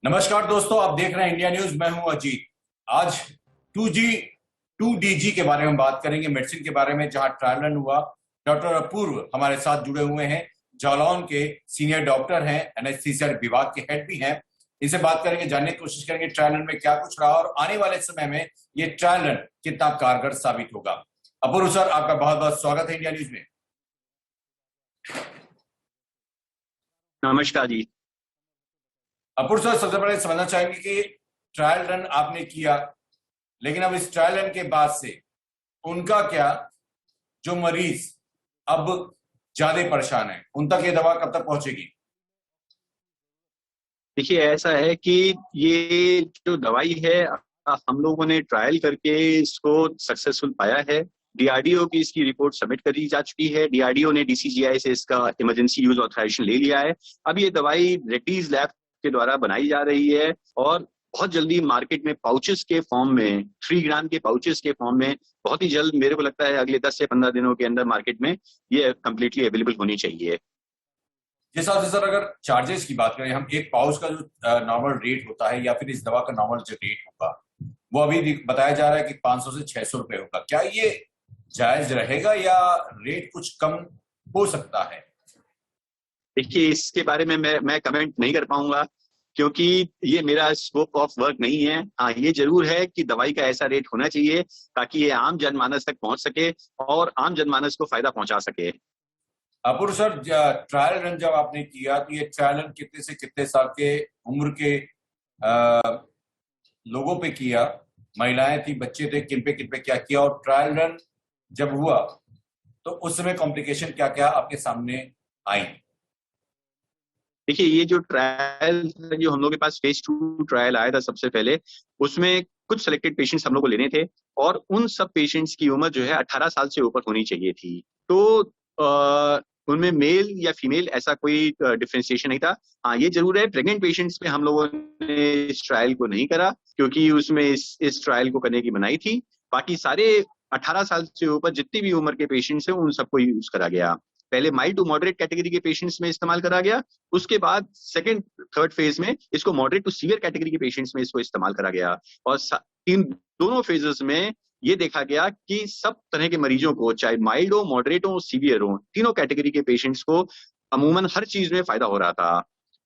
नमस्कार दोस्तों, आप देख रहे हैं इंडिया न्यूज। मैं हूं अजीत। आज 2G 2DG के बारे में बात करेंगे, मेडिसिन के बारे में, जहां ट्रायल रन हुआ। डॉक्टर अपूर्व हमारे साथ जुड़े हुए हैं, जालौन के सीनियर डॉक्टर हैं, एनेस्थीसिया विभाग के हेड भी हैं। इनसे बात करेंगे, जानने की कोशिश करेंगे ट्रायल रन में क्या कुछ रहा और आने वाले समय में ये ट्रायल रन कितना कारगर साबित होगा। अपूर्व सर, आपका बहुत बहुत स्वागत है इंडिया न्यूज में। नमस्कार जी। अपूर्व सर, सबसे पहले समझना चाहेंगे कि ट्रायल रन आपने किया, लेकिन अब इस ट्रायल रन के बाद से उनका क्या, जो मरीज अब ज्यादा परेशान है, उन तक ये दवा कब तक पहुंचेगी? देखिए, ऐसा है कि ये जो दवाई है हम लोगों ने ट्रायल करके इसको सक्सेसफुल पाया है। डीआरडीओ की इसकी रिपोर्ट सबमिट करी जा चुकी है। डीआरडीओ ने डीसीजीआई से इसका इमरजेंसी यूज ऑथराइजेशन ले लिया है। अब ये दवाई रेड्डीज लैब के द्वारा बनाई जा रही है और बहुत जल्दी मार्केट में पाउचेस के फॉर्म में, 3 ग्राम के पाउचेस के फॉर्म में बहुत ही जल्द, मेरे को लगता है अगले 10 से 15 दिनों के अंदर मार्केट में ये कंप्लीटली अवेलेबल होनी चाहिए। जिस हिसाब से सर, अगर चार्जेस की बात करें, हम एक पाउच का जो नॉर्मल रेट होता है या फिर इस दवा का नॉर्मल जो रेट होगा, वो अभी बताया जा रहा है कि 500 से 600 रुपए होगा। क्या ये जायज रहेगा या रेट कुछ कम हो सकता है? देखिए, इसके बारे में मैं कमेंट नहीं कर पाऊंगा क्योंकि ये मेरा स्कोप ऑफ वर्क नहीं है। हाँ, ये जरूर है कि दवाई का ऐसा रेट होना चाहिए ताकि ये आम जनमानस तक पहुंच सके और आम जनमानस को फायदा पहुंचा सके। अपूर्व सर, ट्रायल रन जब आपने किया तो ये ट्रायल रन कितने से कितने साल के उम्र के लोगों पे किया? महिलाएं थी, बच्चे थे, किन पे क्या किया? और ट्रायल रन जब हुआ तो उस समय कॉम्प्लिकेशन क्या क्या आपके सामने आई? देखिए, ये जो ट्रायल जो हम लोग के पास फेज 2 ट्रायल आया था सबसे पहले, उसमें कुछ सिलेक्टेड पेशेंट्स हम लोग को लेने थे और उन सब पेशेंट्स की उम्र जो है 18 साल से ऊपर होनी चाहिए थी। तो उनमें मेल या फीमेल ऐसा कोई डिफरेंशिएशन नहीं था। हाँ, ये जरूर है, प्रेग्नेंट पेशेंट्स में हम लोगों ने इस ट्रायल को नहीं करा क्योंकि उसमें इस ट्रायल को करने की मनाही थी। बाकी सारे 18 साल से ऊपर जितनी भी उम्र के पेशेंट्स हैं उन सबको यूज करा गया। पहले माइल्ड टू मॉडरेट कैटेगरी के पेशेंट्स में इस्तेमाल करा गया, उसके बाद सेकंड थर्ड फेज में इसको मॉडरेट टू सीवियर कैटेगरी के पेशेंट्स में इसको इस्तेमाल करा गया। और दोनों फेजेस में ये देखा गया कि सब तरह के मरीजों को, चाहे माइल्ड हो, मॉडरेट हो, सीवियर हो, तीनों कैटेगरी के पेशेंट्स को अमूमन हर चीज में फायदा हो रहा था।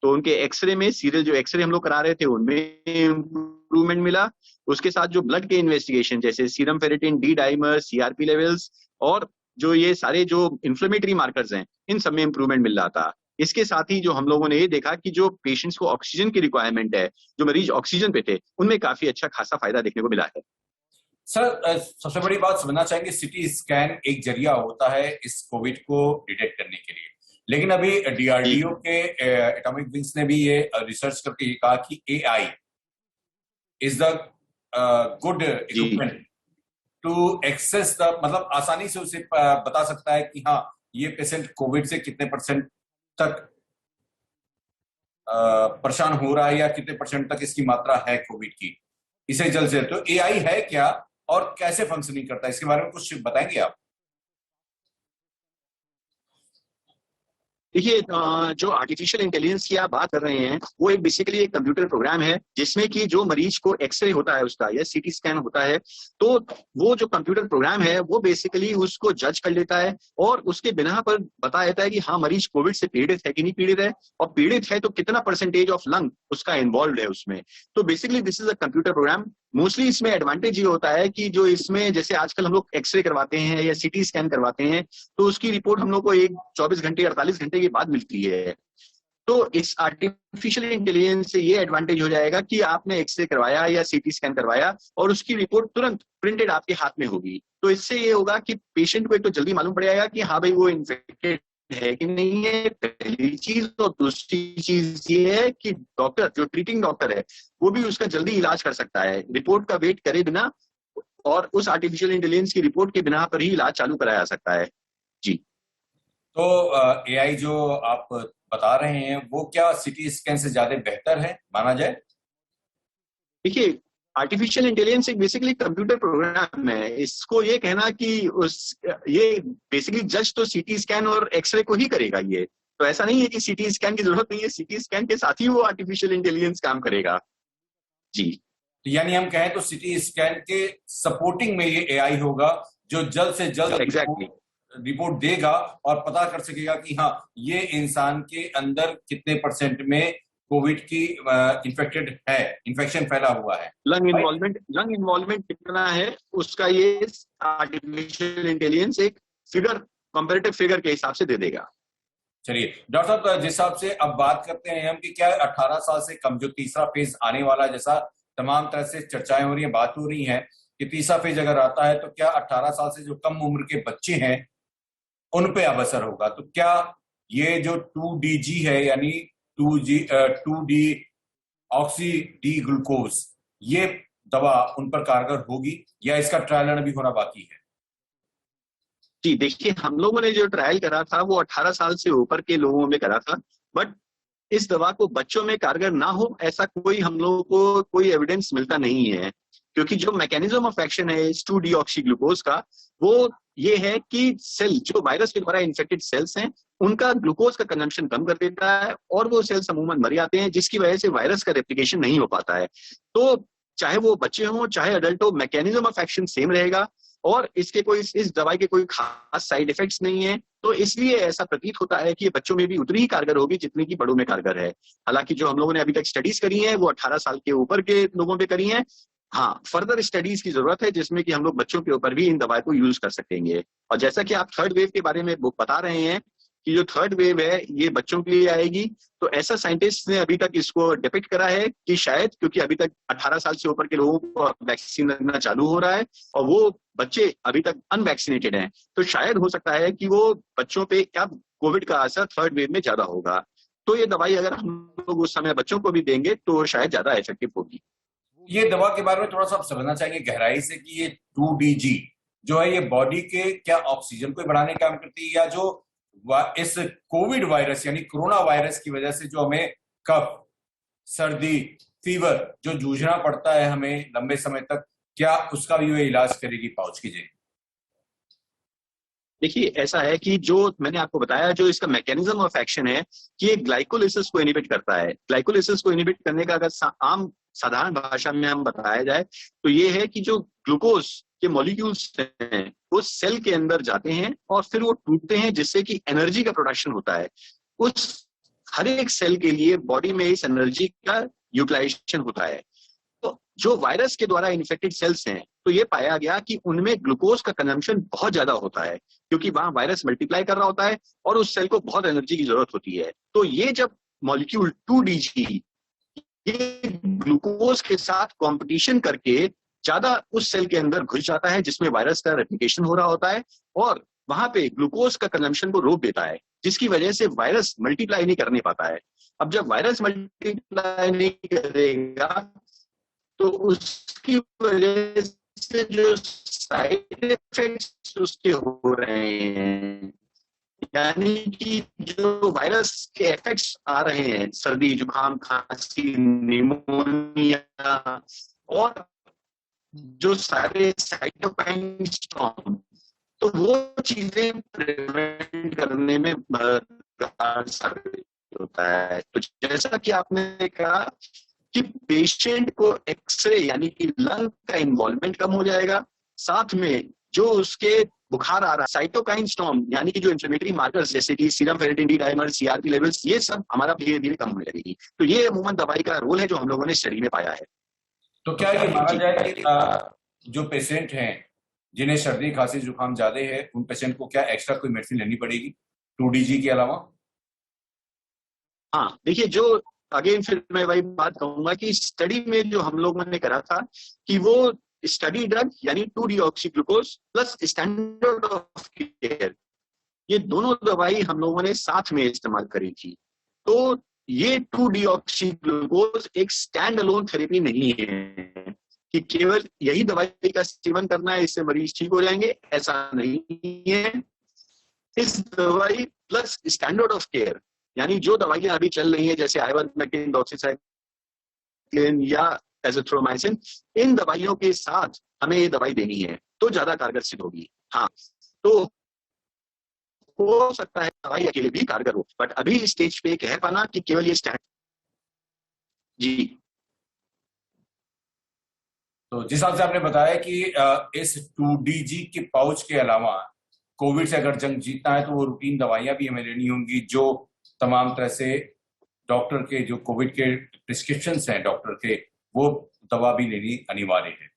तो उनके एक्सरे में, सीरियल जो एक्सरे हम लोग करा रहे थे उनमें इंप्रूवमेंट मिला। उसके साथ जो ब्लड के इन्वेस्टिगेशन जैसे serum ferritin, D dimer, CRP levels और जो ये सारे जो इन्फ्लेमेटरी मार्कर्स हैं, इन सब में इंप्रूवमेंट मिल रहा था। इसके साथ ही जो हम लोगों ने ये देखा कि जो पेशेंट्स को ऑक्सीजन की रिक्वायरमेंट है, जो मरीज ऑक्सीजन पे थे, उनमें काफी अच्छा खासा फायदा देखने को मिला है। सर, सबसे बड़ी बात समझना चाहेंगे, सिटी स्कैन एक जरिया होता है इस कोविड को डिटेक्ट करने के लिए, लेकिन अभी डीआरडीओ के एटॉमिक विंग्स ने भी ये रिसर्च करके ये कहा कि AI is the good equipment to access the, मतलब आसानी से उसे बता सकता है कि हाँ, ये पेशेंट कोविड से कितने परसेंट तक परेशान हो रहा है या कितने परसेंट तक इसकी मात्रा है कोविड की, इसे जल्द से। तो एआई है क्या और कैसे फंक्शनिंग करता है, इसके बारे में कुछ बताएंगे आप? देखिए, जो आर्टिफिशियल इंटेलिजेंस की आप बात कर रहे हैं वो एक बेसिकली एक कंप्यूटर प्रोग्राम है जिसमें कि जो मरीज को एक्सरे होता है उसका या सीटी स्कैन होता है, तो वो जो कंप्यूटर प्रोग्राम है वो बेसिकली उसको जज कर लेता है और उसके बिना पर बता देता है कि हाँ, मरीज कोविड से पीड़ित है कि नहीं पीड़ित है, और पीड़ित है तो कितना परसेंटेज ऑफ लंग उसका इन्वॉल्व है उसमें। तो basically this is a computer program. Mostly इसमें एडवांटेज ये होता है कि जो इसमें जैसे आजकल हम लोग एक्सरे करवाते हैं या सीटी स्कैन करवाते हैं तो उसकी रिपोर्ट हम लोग को 24 घंटे 48 घंटे के बाद मिलती है। तो इस आर्टिफिशियल इंटेलिजेंस से ये एडवांटेज हो जाएगा कि आपने एक्सरे करवाया या सीटी स्कैन करवाया और उसकी रिपोर्ट तुरंत प्रिंटेड आपके हाथ में होगी। तो इससे ये होगा कि पेशेंट को एक तो जल्दी मालूम पड़ जाएगा कि हाँ भाई, वो इन्फेक्टेड है कि नहीं है, पहली चीज। और दूसरी चीज ये है कि डॉक्टर, जो ट्रीटिंग डॉक्टर है, वो भी उसका जल्दी इलाज कर सकता है रिपोर्ट का वेट करे बिना, और उस आर्टिफिशियल इंटेलिजेंस की रिपोर्ट के बिना पर ही इलाज चालू कराया जा सकता है। जी। तो एआई जो आप बता रहे हैं वो क्या सीटी स्कैन से ज्यादा बेहतर है माना जाए? देखिए, आर्टिफिशियल इंटेलिजेंस एक बेसिकली कंप्यूटर प्रोग्राम है। इसको ये कहना कि ये बेसिकली जज तो सीटी स्कैन और एक्सरे को ही करेगा, ये तो ऐसा नहीं है कि सीटी स्कैन की जरूरत नहीं है, सीटी स्कैन के साथ ही वो आर्टिफिशियल इंटेलिजेंस काम करेगा। जी, तो यानी हम कहें तो सिटी स्कैन के सपोर्टिंग में ये एआई होगा, जो जल्द से जल्द एग्जैक्टली रिपोर्ट देगा और पता कर सकेगा कि हाँ, ये इंसान के अंदर कितने % में कोविड की इन्फेक्टेड है, इन्फेक्शन फैला हुआ है। लंग इन्वॉल्वमेंट कितना है उसका ये आर्टिफिशियल इंटेलिजेंस एक फिगर, कंपैरेटिव फिगर के हिसाब से दे देगा। चलिए डॉक्टर साहब, तो जिस हिसाब से अब बात करते हैं हम कि क्या 18 साल से कम जो तीसरा फेज आने वाला है, जैसा तमाम तरह से चर्चाएं हो रही है, बात हो रही है कि तीसरा फेज अगर आता है तो क्या 18 साल से जो कम उम्र के बच्चे हैं उन पे अब असर होगा? तो क्या ये जो 2DG है, यानी 2D ऑक्सी डी ग्लूकोज, ये दवा उन पर कारगर होगी या इसका ट्रायल अभी होना बाकी है? जी देखिए, हम लोगों ने जो ट्रायल करा था वो 18 साल से ऊपर के लोगों में करा था, बट इस दवा को बच्चों में कारगर ना हो ऐसा कोई हम लोगों को कोई एविडेंस मिलता नहीं है, क्योंकि जो मैकेनिज्म ऑफ एक्शन है इस 2 डीऑक्सी ग्लूकोज का, वो ये है कि सेल जो वायरस के द्वारा इन्फेक्टेड सेल्स हैं उनका ग्लूकोज का कंजम्पशन कम कर देता है और वो सेल्स अमूमन मर जाते हैं, जिसकी वजह से वायरस का रेप्लिकेशन नहीं हो पाता है। तो चाहे वो बच्चे हों चाहे अडल्ट हो, मैकेनिज्म ऑफ एक्शन सेम रहेगा और इसके कोई इस दवाई के कोई खास साइड इफेक्ट्स नहीं है। तो इसलिए ऐसा प्रतीत होता है कि ये बच्चों में भी उतनी ही कारगर होगी जितनी की बड़ों में कारगर है। हालांकि जो हम लोगों ने अभी तक स्टडीज करी हैं वो 18 साल के ऊपर के लोगों पे करी हैं। हाँ, फर्दर स्टडीज की जरूरत है जिसमें कि हम लोग बच्चों के ऊपर भी इन दवाई को यूज कर सकेंगे। और जैसा कि आप थर्ड वेव के बारे में बता रहे हैं कि जो थर्ड वेव है ये बच्चों के लिए आएगी, तो ऐसा साइंटिस्ट ने अभी तक इसको डिपिक्ट करा है कि शायद, क्योंकि अभी तक 18 साल से ऊपर के लोगों को वैक्सीन लगना चालू हो रहा है और वो बच्चे अभी तक अनवैक्सीनेटेड हैं, तो शायद हो सकता है कि वो बच्चों पे क्या कोविड का असर थर्ड वेव में ज्यादा होगा। तो ये दवाई अगर हम लोग उस समय बच्चों को भी देंगे तो शायद ज्यादा इफेक्टिव होगी। ये दवा के बारे में थोड़ा सा आप समझना चाहेंगे गहराई से कि ये 2DG जो है ये बॉडी के क्या ऑक्सीजन को बढ़ाने का काम करती है, या जो इस कोविड वायरस यानी कोरोना वायरस की वजह से जो हमें कफ, सर्दी, फीवर जो जूझना पड़ता है हमें लंबे समय तक, क्या उसका भी ये इलाज करेगी, पाउच की? देखिए, ऐसा है कि जो मैंने आपको बताया जो इसका मैकेनिज्म ऑफ एक्शन है कि ये ग्लाइकोलिसिस को इनहिबिट करता है। ग्लाइकोलिसिस को इनहिबिट करने का अगर आम साधारण भाषा में हम बताया जाए तो ये है कि जो ग्लूकोज के मॉलिक्यूल्स हैं वो सेल के अंदर जाते हैं और फिर वो टूटते हैं, जिससे कि एनर्जी का प्रोडक्शन होता है। उस हर एक सेल के लिए बॉडी में इस एनर्जी का यूटिलाइजेशन होता है। तो जो वायरस के द्वारा इन्फेक्टेड सेल्स हैं तो ये पाया गया कि उनमें ग्लूकोज का कंजम्पशन बहुत ज्यादा होता है, क्योंकि वहां वायरस मल्टीप्लाई कर रहा होता है और उस सेल को बहुत एनर्जी की जरूरत होती है। तो ये जब मॉलिक्यूल 2DG ये ग्लूकोज के साथ कंपटीशन करके ज्यादा उस सेल के अंदर घुस जाता है जिसमें वायरस का रेप्लिकेशन हो रहा होता है और वहां पे ग्लूकोज का कंजम्पशन को रोक देता है, जिसकी वजह से वायरस मल्टीप्लाई नहीं करने पाता है। अब जब वायरस मल्टीप्लाई नहीं करेगा तो उसकी वजह से जो साइड इफेक्ट्स उसके हो रहे हैं, यानी कि जो वायरस के इफेक्ट्स आ रहे हैं, सर्दी, जुकाम, खांसी, निमोनिया और जो सारे साइटोकाइन स्टॉर्म, तो वो चीजें प्रिवेंट करने में मददगार साबित होता है। तो जैसा कि आपने कहा कि पेशेंट को एक्सरे यानी कि लंग का इन्वॉल्वमेंट कम हो जाएगा, साथ में जो उसके बुखार आ रहा है, साइटोकाइन स्टॉर्म यानी कि जो इन्फ्लेमेटरी मार्कर्स जैसे कि serum ferritin D dimer, CRP levels, ये सब हमारा धीरे धीरे कम हो जाएगी। तो ये अमूमन दवाई का रोल है जो हम लोगों ने स्टडी में पाया है। तो क्या ये माना जाए कि जो पेशेंट हैं जिन्हें सर्दी, खांसी, जुकाम ज्यादा है, उन पेशेंट को क्या एक्स्ट्रा कोई मेडिसिन लेनी पड़ेगी 2DG के अलावा? हाँ, देखिए, जो अगेन फिर मैं वही बात कहूंगा कि स्टडी में जो हम लोगों ने करा था कि वो स्टडी ड्रग यानी 2-डीऑक्सी glucose plus standard of care, ये दोनों दवाई हम लोगों ने साथ में इस्तेमाल करी थी। तो ये 2-डीऑक्सी ग्लूकोज एक स्टैंड अलोन थेरेपी नहीं है कि केवल यही दवाई का सेवन करना है इससे मरीज ठीक हो जाएंगे, ऐसा नहीं है। इस दवाई प्लस स्टैंडर्ड ऑफ केयर यानी जो दवाइयां अभी चल रही हैं जैसे आइवरमेक्टिन, डॉक्सीसाइक्लिन या एजिथ्रोमाइसिन, इन दवाइयों के साथ हमें ये दवाई देनी है तो ज्यादा कारगर सिद्ध होगी। हाँ, तो हो सकता है दवाई अकेले भी कारगर हो, बट अभी इस स्टेज पे कह पाना कि केवल ये स्टैंड जी। तो जिस हिसाब से आपने बताया कि इस 2DG के पाउच के अलावा कोविड से अगर जंग जीतना है तो वो रूटीन दवाइयां भी हमें लेनी होंगी, जो तमाम तरह से डॉक्टर के जो कोविड के प्रिस्क्रिप्शन हैं डॉक्टर के, वो दवा भी लेनी अनिवार्य है।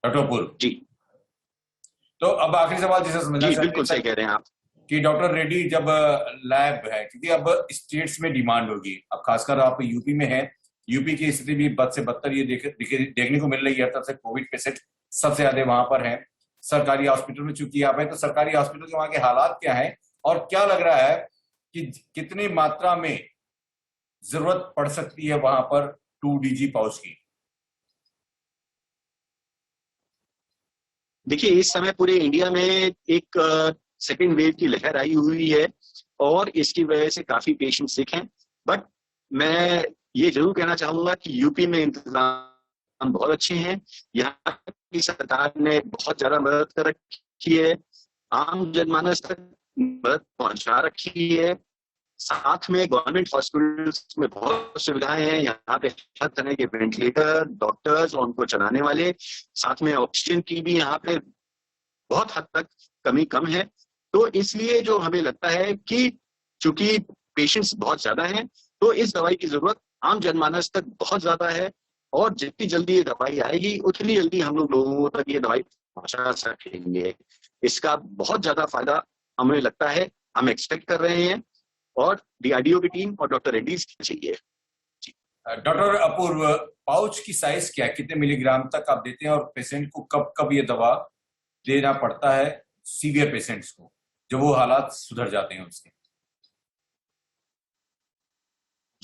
डॉक्टर पूर्व जी तो अब आखिरी सवाल जिसे समझना जी, चाहते बिल्कुल सही कह रहे हैं आप कि डॉक्टर रेड्डी जब लैब है, क्योंकि अब स्टेट्स में डिमांड होगी, अब खासकर आप यूपी में है, यूपी की स्थिति भी बद से बदतर ये देखने को मिल रही है, तब से कोविड पेशेंट सबसे ज्यादा वहां पर है। सरकारी हॉस्पिटल में चूंकि आप है, तो सरकारी हॉस्पिटल के वहां के हालात क्या है और क्या लग रहा है कि कितनी मात्रा में जरूरत पड़ सकती है वहां पर 2DG पाउच की? देखिए, इस समय पूरे इंडिया में एक सेकेंड वेव की लहर आई हुई है और इसकी वजह से काफी पेशेंट सिक हैं, बट मैं ये जरूर कहना चाहूंगा कि यूपी में इंतजाम बहुत अच्छे हैं। यहाँ की सरकार ने बहुत ज्यादा मदद कर रखी है, आम जनमानस तक मदद पहुंचा रखी है। साथ में गवर्नमेंट हॉस्पिटल्स में बहुत सुविधाएं हैं, यहाँ पे हर तरह के वेंटिलेटर, डॉक्टर्स और उनको चलाने वाले, साथ में ऑक्सीजन की भी यहाँ पे बहुत हद तक कमी कम है। तो इसलिए जो हमें लगता है कि चूंकि पेशेंट्स बहुत ज्यादा हैं, तो इस दवाई की जरूरत आम जनमानस तक बहुत ज्यादा है और जितनी जल्दी ये दवाई आएगी उतनी जल्दी हम लोगों तक ये दवाई पहुंचा सकेंगे। इसका बहुत ज्यादा फायदा हमें लगता है, हम एक्सपेक्ट कर रहे हैं और डीआरडीओ की टीम और डॉक्टर रेड्डीज चाहिए। डॉक्टर अपूर्व, पाउच की साइज क्या है, कितने मिलीग्राम तक आप देते हैं और पेशेंट को कब कब ये दवा देना पड़ता है, सीवियर पेशेंट्स को, जब वो हालात सुधर जाते हैं उसके?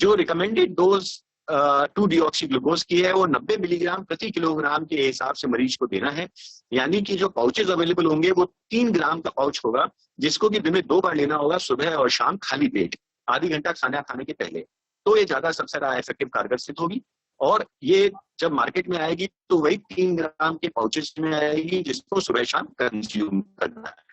जो रिकमेंडेड डोज 2-डीऑक्सी-ग्लूकोज की है वो 90 मिलीग्राम प्रति किलोग्राम के हिसाब से मरीज को देना है। यानी कि जो पाउचेज अवेलेबल होंगे वो 3 ग्राम का पाउच होगा, जिसको कि दिन में 2 बार लेना होगा, सुबह और शाम खाली पेट, आधी घंटा खाना खाने के पहले। तो ये ज्यादा सबसे ज्यादा इफेक्टिव कारगर सिद्ध होगी और ये जब मार्केट में आएगी तो वही 3 ग्राम के पाउचेज में आएगी, जिसको सुबह शाम कंज्यूम करना है।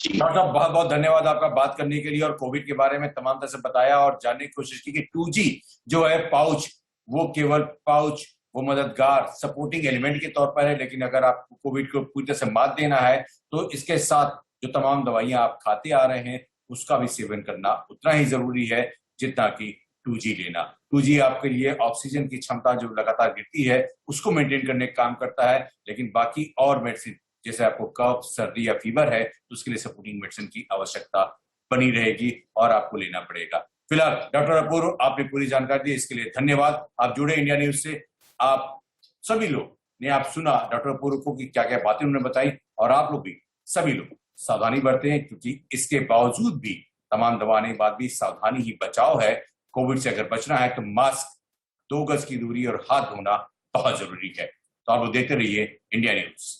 डॉक्टर साहब, बहुत बहुत धन्यवाद आपका बात करने के लिए और कोविड के बारे में तमाम तरह से बताया और जानने की कोशिश की कि 2G जो है पाउच, वो केवल पाउच, वो मददगार सपोर्टिंग एलिमेंट के तौर पर है, लेकिन अगर आपको कोविड को पूरी तरह से मात देना है तो इसके साथ जो तमाम दवाइयां आप खाते आ रहे हैं उसका भी सेवन करना उतना ही जरूरी है जितना कि 2G लेना। 2G आपके लिए ऑक्सीजन की क्षमता जो लगातार गिरती है उसको मेंटेन करने का काम करता है, लेकिन बाकी और मेडिसिन जैसे आपको कफ, सर्दी या फीवर है तो उसके लिए सपोर्टिंग मेडिसिन की आवश्यकता बनी रहेगी और आपको लेना पड़ेगा। फिलहाल डॉक्टर अपूर्व, आपने पूरी जानकारी दी, इसके लिए धन्यवाद। आप जुड़े इंडिया न्यूज से, आप सभी लोग ने आप सुना डॉक्टर अपूर्व को कि क्या क्या बातें उन्होंने बताई, और आप लोग भी सभी लोग सावधानी बरतें हैं, क्योंकि इसके बावजूद भी, तमाम दवा आने के बाद भी सावधानी ही बचाव है। कोविड से अगर बचना है तो मास्क, 2 गज की दूरी और हाथ धोना बहुत जरूरी है। तो आप लोग देखते रहिए इंडिया न्यूज।